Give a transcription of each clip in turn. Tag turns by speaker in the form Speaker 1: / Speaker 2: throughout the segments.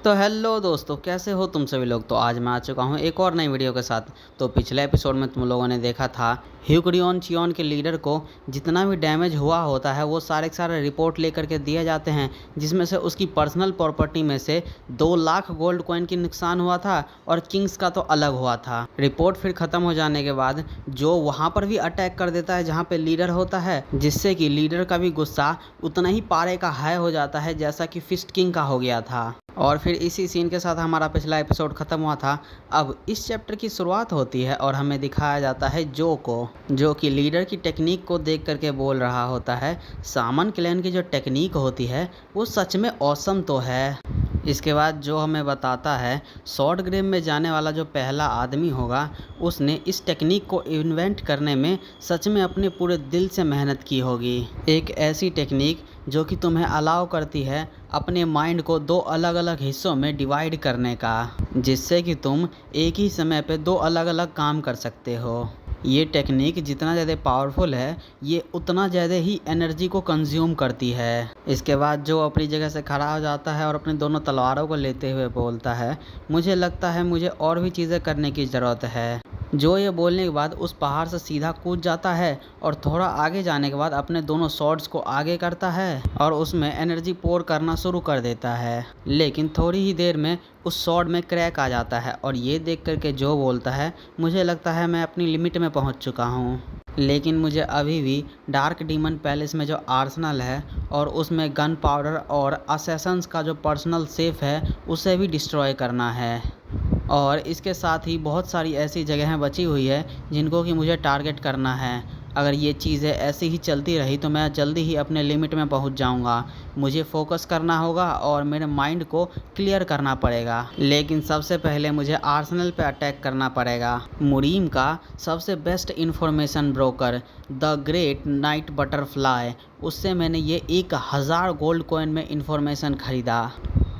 Speaker 1: तो हेलो दोस्तों, कैसे हो तुम सभी लोग। तो आज मैं आ चुका हूँ एक और नई वीडियो के साथ। तो पिछले एपिसोड में तुम लोगों ने देखा था ह्यूक्रियन चियोन के लीडर को जितना भी डैमेज हुआ होता है वो सारे के सारे रिपोर्ट लेकर के दिए जाते हैं, जिसमें से उसकी पर्सनल प्रॉपर्टी में से 2 लाख गोल्ड कॉइन की नुकसान हुआ था और किंग्स का तो अलग हुआ था। रिपोर्ट फिर ख़त्म हो जाने के बाद जो वहाँ पर भी अटैक कर देता है जहाँ पे लीडर होता है, जिससे कि लीडर का भी गुस्सा उतना ही पारे का हाई हो जाता है जैसा कि फिस्ट किंग का हो गया था। और फिर इसी सीन के साथ हमारा पिछला एपिसोड ख़त्म हुआ था। अब इस चैप्टर की शुरुआत होती है और हमें दिखाया जाता है जो को, जो कि लीडर की टेक्निक को देख करके बोल रहा होता है, सामन क्लैन की जो टेक्निक होती है वो सच में ऑसम तो है। इसके बाद जो हमें बताता है शॉर्ट ग्रेव में जाने वाला जो पहला आदमी होगा उसने इस टेक्निक को इन्वेंट करने में सच में अपने पूरे दिल से मेहनत की होगी। एक ऐसी टेक्निक जो कि तुम्हें अलाउ करती है अपने माइंड को 2 अलग अलग हिस्सों में डिवाइड करने का, जिससे कि तुम एक ही समय पे 2 अलग अलग काम कर सकते हो। ये टेक्निक जितना ज़्यादा पावरफुल है ये उतना ज़्यादा ही एनर्जी को कंज्यूम करती है। इसके बाद जो अपनी जगह से खड़ा हो जाता है और अपनी दोनों तलवारों को लेते हुए बोलता है, मुझे लगता है मुझे और भी चीज़ें करने की ज़रूरत है। जो ये बोलने के बाद उस पहाड़ से सीधा कूद जाता है और थोड़ा आगे जाने के बाद अपने दोनों शॉट्स को आगे करता है और उसमें एनर्जी पोर करना शुरू कर देता है। लेकिन थोड़ी ही देर में उस शॉट में क्रैक आ जाता है और ये देख करके जो बोलता है, मुझे लगता है मैं अपनी लिमिट में पहुंच चुका हूँ, लेकिन मुझे अभी भी डार्क डीमन पैलेस में जो आर्सेनल है और उसमें गन पाउडर और असैसन्स का जो पर्सनल सेफ है उसे भी डिस्ट्रॉय करना है। और इसके साथ ही बहुत सारी ऐसी जगहें बची हुई है जिनको कि मुझे टारगेट करना है। अगर ये चीज़ें ऐसी ही चलती रही तो मैं जल्दी ही अपने लिमिट में पहुंच जाऊंगा। मुझे फोकस करना होगा और मेरे माइंड को क्लियर करना पड़ेगा। लेकिन सबसे पहले मुझे आर्सेनल पे अटैक करना पड़ेगा। मुरीम का सबसे best information broker the great night butterfly, उससे मैंने ये 1000 गोल्ड कॉइन में इन्फॉर्मेशन खरीदा।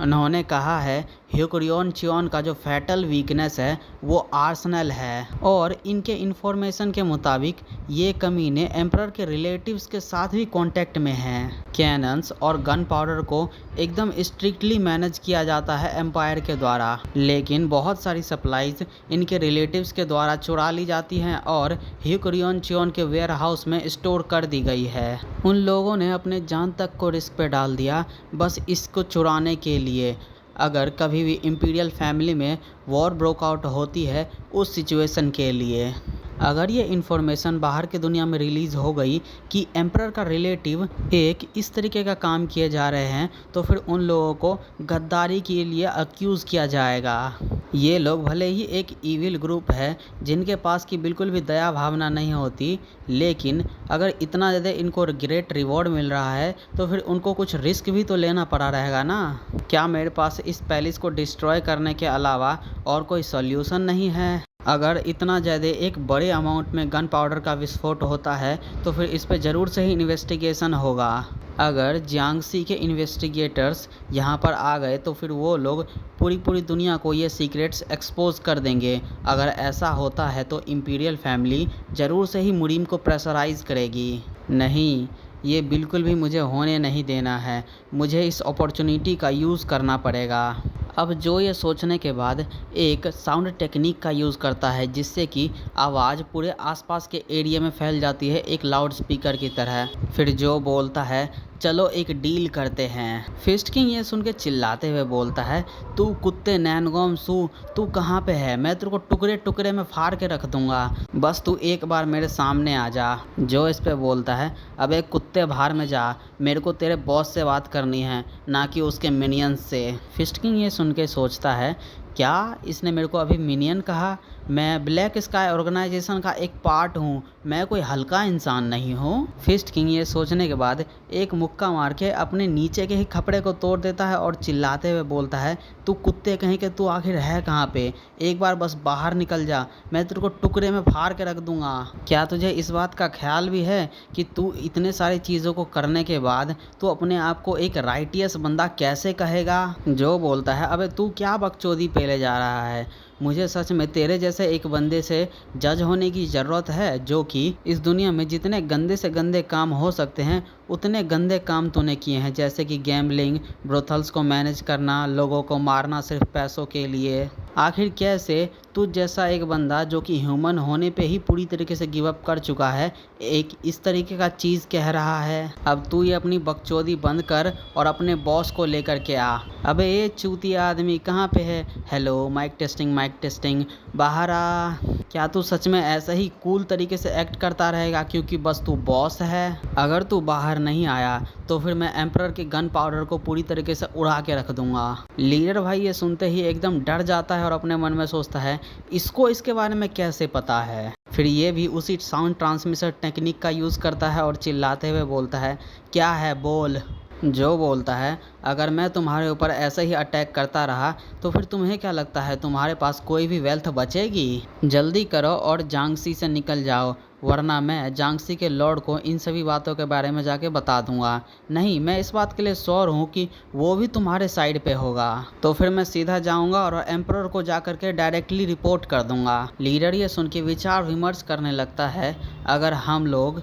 Speaker 1: उन्होंने कहा है ह्यूक्रियन चियोन का जो फैटल वीकनेस है वो आर्सेनल है और इनके इन्फॉर्मेशन के मुताबिक ये कमीने एम्परर के रिलेटिव्स के साथ भी कांटेक्ट में हैं। कैनन्स और गन पाउडर को एकदम स्ट्रिक्टली मैनेज किया जाता है एम्पायर के द्वारा, लेकिन बहुत सारी सप्लाईज इनके रिलेटिव्स के द्वारा चुरा ली जाती हैं और ह्यूक्रियन चियोन के वेयर हाउस में स्टोर कर दी गई है। उन लोगों ने अपने जान तक को रिस्क पे डाल दिया बस इसको चुराने के लिए। अगर कभी भी इंपीरियल फैमिली में वॉर ब्रोकआउट होती है उस सिचुएशन के लिए, अगर ये इन्फॉर्मेशन बाहर की दुनिया में रिलीज़ हो गई कि एम्परर का रिलेटिव एक इस तरीके का काम किए जा रहे हैं तो फिर उन लोगों को गद्दारी के लिए अक्यूज़ किया जाएगा। ये लोग भले ही एक ईविल ग्रुप है जिनके पास की बिल्कुल भी दया भावना नहीं होती, लेकिन अगर इतना ज़्यादा इनको ग्रेट रिवॉर्ड मिल रहा है तो फिर उनको कुछ रिस्क भी तो लेना पड़ा रहेगा ना। क्या मेरे पास इस पैलेस को डिस्ट्रॉय करने के अलावा और कोई सॉल्यूशन नहीं है? अगर इतना ज़्यादा एक बड़े अमाउंट में गन पाउडर का विस्फोट होता है तो फिर इस पे ज़रूर से ही इन्वेस्टिगेशन होगा। अगर जियांगसी के इन्वेस्टिगेटर्स यहाँ पर आ गए तो फिर वो लोग पूरी दुनिया को ये सीक्रेट्स एक्सपोज कर देंगे। अगर ऐसा होता है तो इंपीरियल फैमिली ज़रूर से ही मुरीम को प्रेशराइज़ करेगी। नहीं, ये बिल्कुल भी मुझे होने नहीं देना है। मुझे इस अपॉर्चुनिटी का यूज़ करना पड़ेगा। अब जो ये सोचने के बाद एक साउंड टेक्निक का यूज़ करता है जिससे कि आवाज़ पूरे आसपास के एरिया में फैल जाती है एक लाउड स्पीकर की तरह। फिर जो बोलता है, चलो एक डील करते हैं। फिस्ट किंग ये सुन के चिल्लाते हुए बोलता है, तू कुत्ते नैनगोम सू, तू कहाँ पे है? मैं तेरे को टुकड़े टुकड़े में फाड़ के रख दूंगा, बस तू एक बार मेरे सामने आ जा। जो इस पे बोलता है, अबे कुत्ते बाहर में जा, मेरे को तेरे बॉस से बात करनी है ना कि उसके मिनियंस से। फिस्ट किंग ये सुन के सोचता है, क्या इसने मेरे को अभी मिनियन कहा? मैं ब्लैक स्काई ऑर्गेनाइजेशन का एक पार्ट हूँ, मैं कोई हल्का इंसान नहीं हूँ। फिस्ट किंग ये सोचने के बाद एक मुक्का मार के अपने नीचे के ही खपड़े को तोड़ देता है और चिल्लाते हुए बोलता है, तू कुत्ते कहीं के तू आखिर है कहाँ पे? एक बार बस बाहर निकल जा, मैं तेरे को टुकड़े में फाड़ के रख दूंगा। क्या तुझे इस बात का ख्याल भी है कि तू इतने सारी चीज़ों को करने के बाद तू अपने आप को एक राइटियस बंदा कैसे कहेगा? जो बोलता है, अबे तू क्या बकचोदी पेल खेले जा रहा है। मुझे सच में तेरे जैसे एक बंदे से जज होने की ज़रूरत है, जो कि इस दुनिया में जितने गंदे से गंदे काम हो सकते हैं उतने गंदे काम तूने किए हैं, जैसे कि गैम्बलिंग, ब्रोथल्स को मैनेज करना, लोगों को मारना सिर्फ पैसों के लिए। आखिर कैसे तुझ जैसा एक बंदा जो कि ह्यूमन होने पे ही पूरी तरीके से गिव अप कर चुका है, एक इस तरीके का चीज़ कह रहा है। अब तू ये अपनी बकचोदी बंद कर और अपने बॉस को लेकर के आ। अबे ये चूतिया आदमी कहाँ पे है? हेलो, माइक टेस्टिंग, बाहर आ। क्या तू सच में ऐसा ही कूल तरीके से एक्ट करता रहेगा क्योंकि बस तू बॉस है? अगर तू बाहर नहीं आया तो फिर मैं एम्परर के गन पाउडर को पूरी तरीके से उड़ा के रख दूंगा। लीडर भाई ये सुनते ही एकदम डर जाता है और अपने मन में सोचता है, इसको इसके बारे में कैसे पता है? फिर ये भी उसी साउंड ट्रांसमिशन टेक्निक का यूज़ करता है और चिल्लाते हुए बोलता है, क्या है बोल। जो बोलता है, अगर मैं तुम्हारे ऊपर ऐसे ही अटैक करता रहा तो फिर तुम्हें क्या लगता है तुम्हारे पास कोई भी वेल्थ बचेगी? जल्दी करो और जांगसी से निकल जाओ, वरना मैं जांगसी के लॉर्ड को इन सभी बातों के बारे में जाके बता दूंगा। नहीं, मैं इस बात के लिए श्योर हूँ कि वो भी तुम्हारे साइड पे होगा। तो फिर मैं सीधा जाऊंगा और एम्परर को जा करके डायरेक्टली रिपोर्ट कर दूंगा। लीडर ये सुन के विचार विमर्श करने लगता है, अगर हम लोग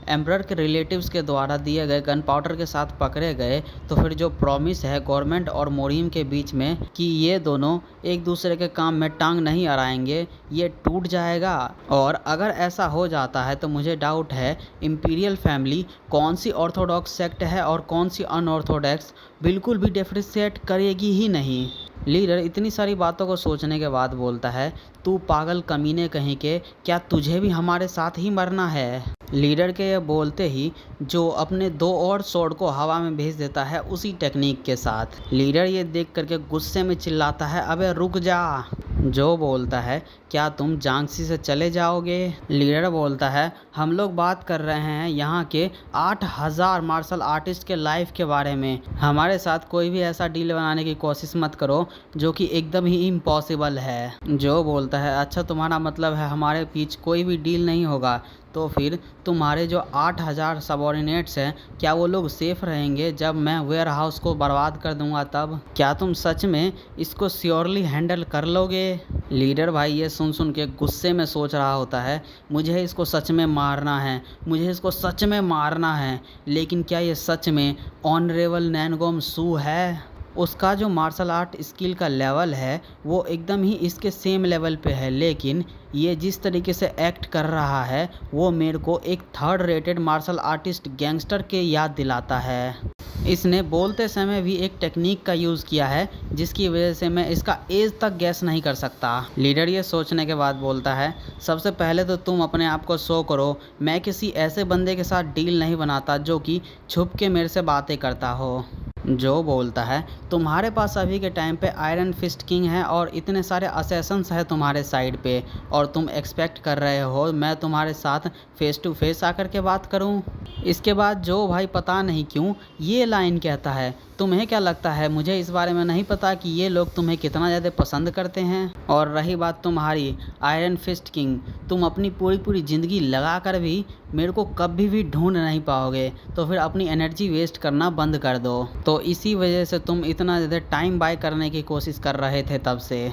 Speaker 1: एम्परर के रिलेटिव्स के द्वारा दिए गए गन पाउडर के साथ पकड़े गए तो फिर जो प्रॉमिस है गवर्नमेंट और मोरिम के बीच में कि ये दोनों एक दूसरे के काम में टांग नहीं अड़ाएंगे, ये टूट जाएगा। और अगर ऐसा हो जाता है तो मुझे डाउट है इंपीरियल फैमिली कौन सी ऑर्थोडॉक्स सेक्ट है और कौन सी अनऑर्थोडॉक्स बिल्कुल भी डिफरेंशिएट करेगी ही नहीं। लीडर इतनी सारी बातों को सोचने के बाद बोलता है, तू पागल कमीने कहीं के, क्या तुझे भी हमारे साथ ही मरना है? लीडर के ये बोलते ही जो अपने 2 और स्वॉर्ड को हवा में भेज देता है उसी टेक्निक के साथ। लीडर ये देख करके गुस्से में चिल्लाता है, अबे रुक जा। जो बोलता है, क्या तुम जांगसी से चले जाओगे? लीडर बोलता है, हम लोग बात कर रहे हैं यहाँ के 8000 मार्शल आर्टिस्ट के लाइफ के बारे में। हमारे साथ कोई भी ऐसा डील बनाने की कोशिश मत करो जो कि एकदम ही इम्पॉसिबल है। जो बोलता है, अच्छा तुम्हारा मतलब है हमारे बीच कोई भी डील नहीं होगा, तो फिर तुम्हारे जो 8000 सबॉर्डिनेट्स हैं क्या वो लोग सेफ रहेंगे जब मैं वेयर हाउस को बर्बाद कर दूंगा तब? क्या तुम सच में इसको श्योरली हैंडल कर लोगे? लीडर भाई ये सुन के गुस्से में सोच रहा होता है, मुझे इसको सच में मारना है, मुझे इसको सच में मारना है, लेकिन क्या ये सच में ऑनरेबल नैनगोम सू है? उसका जो मार्शल आर्ट स्किल का लेवल है वो एकदम ही इसके सेम लेवल पे है, लेकिन ये जिस तरीके से एक्ट कर रहा है वो मेरे को एक 3rd rated martial artist gangster के याद दिलाता है। इसने बोलते समय भी एक टेक्निक का यूज़ किया है जिसकी वजह से मैं इसका एज तक गैस नहीं कर सकता। लीडर ये सोचने के बाद बोलता है, सबसे पहले तो तुम अपने आप को शो करो, मैं किसी ऐसे बंदे के साथ डील नहीं बनाता जो कि छुप के मेरे से बातें करता हो। जो बोलता है, तुम्हारे पास अभी के टाइम पे आयरन फिस्ट किंग है और इतने सारे असैसन्स हैं तुम्हारे साइड पे, और तुम एक्सपेक्ट कर रहे हो मैं तुम्हारे साथ फेस टू फेस आकर के बात करूं? इसके बाद जो भाई पता नहीं क्यों ये लाइन कहता है, तुम्हें क्या लगता है मुझे इस बारे में नहीं पता कि ये लोग तुम्हें कितना ज़्यादा पसंद करते हैं? और रही बात तुम्हारी आयरन फिस्ट किंग, तुम अपनी पूरी ज़िंदगी लगा कर भी मेरे को कभी भी ढूंढ नहीं पाओगे, तो फिर अपनी एनर्जी वेस्ट करना बंद कर दो। तो इसी वजह से तुम इतना ज़्यादा टाइम बाय करने की कोशिश कर रहे थे तब से।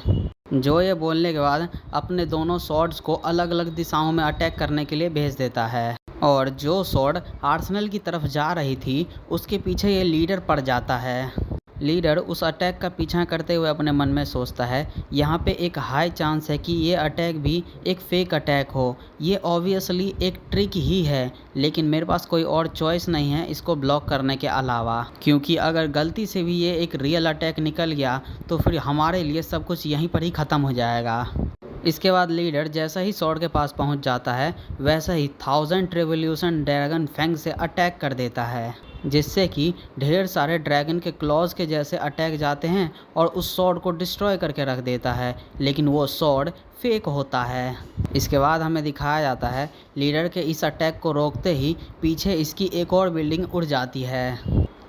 Speaker 1: जो ये बोलने के बाद अपने दोनों स्वॉर्ड्स को अलग अलग दिशाओं में अटैक करने के लिए भेज देता है, और जो स्वॉर्ड आर्सेनल की तरफ जा रही थी उसके पीछे ये लीडर पड़ जाता है। लीडर उस अटैक का पीछा करते हुए अपने मन में सोचता है, यहाँ पे एक हाई चांस है कि ये अटैक भी एक फेक अटैक हो, ये ऑब्वियसली एक ट्रिक ही है, लेकिन मेरे पास कोई और चॉइस नहीं है इसको ब्लॉक करने के अलावा, क्योंकि अगर गलती से भी ये एक रियल अटैक निकल गया तो फिर हमारे लिए सब कुछ यहीं पर ही ख़त्म हो जाएगा। इसके बाद लीडर जैसा ही स्वॉर्ड के पास पहुंच जाता है वैसा ही 1000 रेवोल्यूशन ड्रैगन फैंग से अटैक कर देता है, जिससे कि ढेर सारे ड्रैगन के क्लॉज के जैसे अटैक जाते हैं और उस स्वॉर्ड को डिस्ट्रॉय करके रख देता है, लेकिन वो स्वॉर्ड फेक होता है। इसके बाद हमें दिखाया जाता है लीडर के इस अटैक को रोकते ही पीछे इसकी एक और बिल्डिंग उड़ जाती है।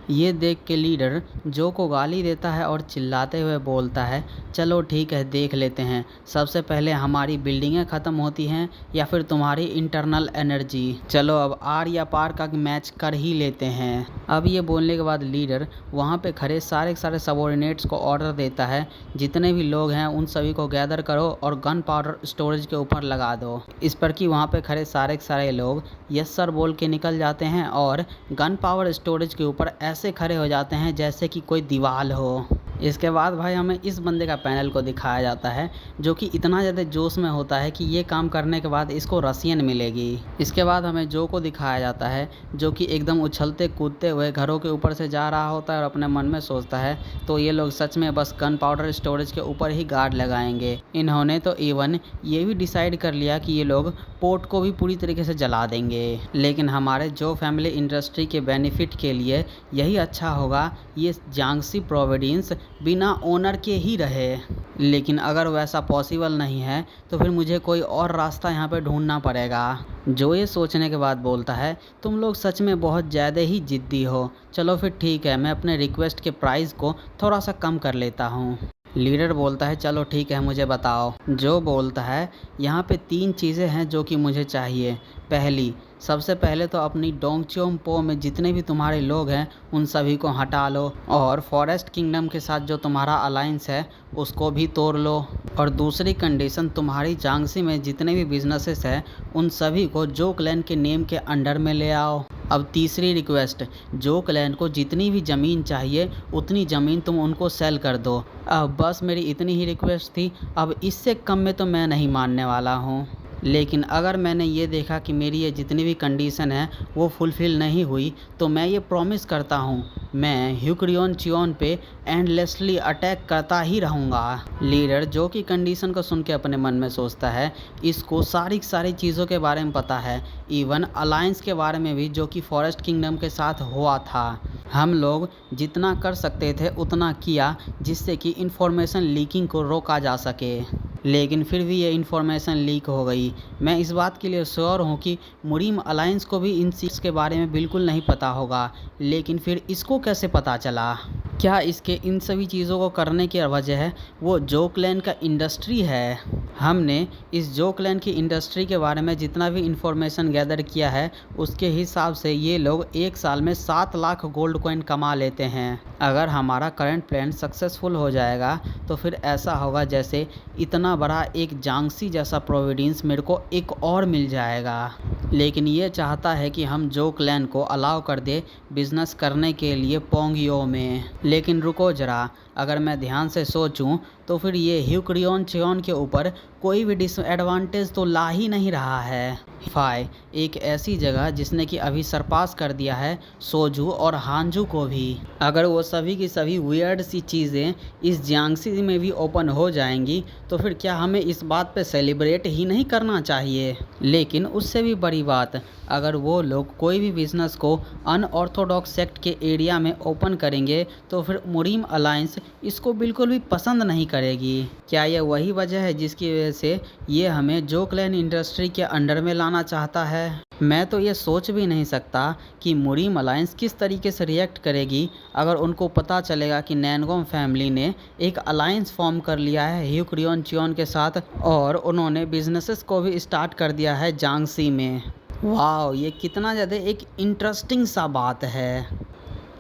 Speaker 1: ये देख के लीडर जो को गाली देता है और चिल्लाते हुए बोलता है, चलो ठीक है देख लेते हैं, सबसे पहले हमारी बिल्डिंगें ख़त्म होती हैं या फिर तुम्हारी इंटरनल एनर्जी। चलो अब आर या पार का मैच कर ही लेते हैं। अब ये बोलने के बाद लीडर वहाँ पे खड़े सारे सबॉर्डिनेट्स को ऑर्डर देता है, जितने भी लोग हैं उन सभी को गैदर करो और गन पाउडर स्टोरेज के ऊपर लगा दो। इस पर कि वहाँ पे खड़े सारे लोग यस सर बोल के निकल जाते हैं और गन पावर स्टोरेज के ऊपर ऐसे खड़े हो जाते हैं जैसे कि कोई दीवार हो। इसके बाद भाई हमें इस बंदे का पैनल को दिखाया जाता है जो कि इतना ज़्यादा जोश में होता है कि ये काम करने के बाद इसको रसियन मिलेगी। इसके बाद हमें जो को दिखाया जाता है जो कि एकदम उछलते कूदते हुए घरों के ऊपर से जा रहा होता है और अपने मन में सोचता है तो ये लोग सच में बस गन पाउडर स्टोरेज के ऊपर ही गार्ड लगाएंगे। इन्होंने तो इवन ये भी डिसाइड कर लिया कि ये लोग पोर्ट को भी पूरी तरीके से जला देंगे। लेकिन हमारे जो फैमिली इंडस्ट्री के बेनिफिट के लिए यही अच्छा होगा ये जियांगसी प्रोविडेंस बिना ओनर के ही रहे। लेकिन अगर वैसा पॉसिबल नहीं है तो फिर मुझे कोई और रास्ता यहाँ पे ढूंढना पड़ेगा। जो ये सोचने के बाद बोलता है, तुम लोग सच में बहुत ज़्यादा ही ज़िद्दी हो, चलो फिर ठीक है मैं अपने रिक्वेस्ट के प्राइस को थोड़ा सा कम कर लेता हूँ। लीडर बोलता है चलो ठीक है मुझे बताओ। जो बोलता है यहाँ पे 3 चीज़ें हैं जो कि मुझे चाहिए। पहली, सबसे पहले तो अपनी डोंगच्योंगपो में जितने भी तुम्हारे लोग हैं उन सभी को हटा लो और फॉरेस्ट किंगडम के साथ जो तुम्हारा अलायंस है उसको भी तोड़ लो। और दूसरी कंडीशन, तुम्हारी जियांगसी में जितने भी बिजनेसेस हैं उन सभी को जो क्लैन के नेम के अंडर में ले आओ। अब तीसरी रिक्वेस्ट, जो क्लैन को जितनी भी ज़मीन चाहिए उतनी ज़मीन तुम उनको सेल कर दो। अब बस मेरी इतनी ही रिक्वेस्ट थी, अब इससे कम में तो मैं नहीं मानने वाला हूँ। लेकिन अगर मैंने ये देखा कि मेरी ये जितनी भी कंडीशन है वो फुलफ़िल नहीं हुई तो मैं ये प्रॉमिस करता हूँ मैं ह्यूक्रियन चियोन पे एंडलेसली अटैक करता ही रहूँगा। लीडर जो कि कंडीशन को सुन के अपने मन में सोचता है इसको सारी चीज़ों के बारे में पता है, इवन अलायंस के बारे में भी जो कि फॉरेस्ट किंगडम के साथ हुआ था। हम लोग जितना कर सकते थे उतना किया जिससे कि इंफॉर्मेशन लीकिंग को रोका जा सके, लेकिन फिर भी ये इन्फॉर्मेशन लीक हो गई। मैं इस बात के लिए श्योर हूँ कि मुरीम अलायंस को भी इन चीज़ के बारे में बिल्कुल नहीं पता होगा, लेकिन फिर इसको कैसे पता चला? क्या इसके इन सभी चीज़ों को करने की वजह है वो जो क्लैन का इंडस्ट्री है? हमने इस जो क्लैन की इंडस्ट्री के बारे में जितना भी इंफॉर्मेशन गैदर किया है उसके हिसाब से ये लोग एक साल में 7 लाख गोल्ड कॉइन कमा लेते हैं। अगर हमारा करंट प्लान सक्सेसफुल हो जाएगा तो फिर ऐसा होगा जैसे इतना बड़ा एक जियांगसी जैसा प्रोविडेंस मेरे को एक और मिल जाएगा। लेकिन ये चाहता है कि हम जो क्लैन को अलाउ कर दे बिजनेस करने के लिए पोंगियो में। लेकिन रुको ज़रा, अगर मैं ध्यान से सोचूं तो फिर ये ह्यूक्रियन चियोन के ऊपर कोई भी डिसएडवांटेज तो ला ही नहीं रहा है। फाई एक ऐसी जगह जिसने कि अभी सरपास कर दिया है सोजू और हांजू को भी। अगर वो सभी की सभी वियर्ड सी चीज़ें इस जियांगसी में भी ओपन हो जाएंगी तो फिर क्या हमें इस बात पे सेलिब्रेट ही नहीं करना चाहिए? लेकिन उससे भी बड़ी बात, अगर वो लोग कोई भी बिजनेस को अनऑर्थोडॉक्स सेक्ट के एरिया में ओपन करेंगे तो फिर मुरीम अलायंस इसको बिल्कुल भी पसंद नहीं करेगी। क्या यह वही वजह है जिसकी वजह से ये हमें जो क्लैन इंडस्ट्री के अंडर में लाना चाहता है? मैं तो ये सोच भी नहीं सकता कि मुरीम अलायंस किस तरीके से रिएक्ट करेगी अगर उनको पता चलेगा कि नैनगोम फैमिली ने एक अलायंस फॉर्म कर लिया है ह्यूक्रियन चियोन के साथ और उन्होंने बिजनेसेस को भी स्टार्ट कर दिया है जियांगसी में। वाह, ये कितना ज़्यादा एक इंटरेस्टिंग सा बात है।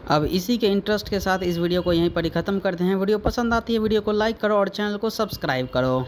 Speaker 1: अब इसी के इंटरेस्ट के साथ इस वीडियो को यहीं पर ही ख़त्म करते हैं। वीडियो पसंद आती है वीडियो को लाइक करो और चैनल को सब्सक्राइब करो।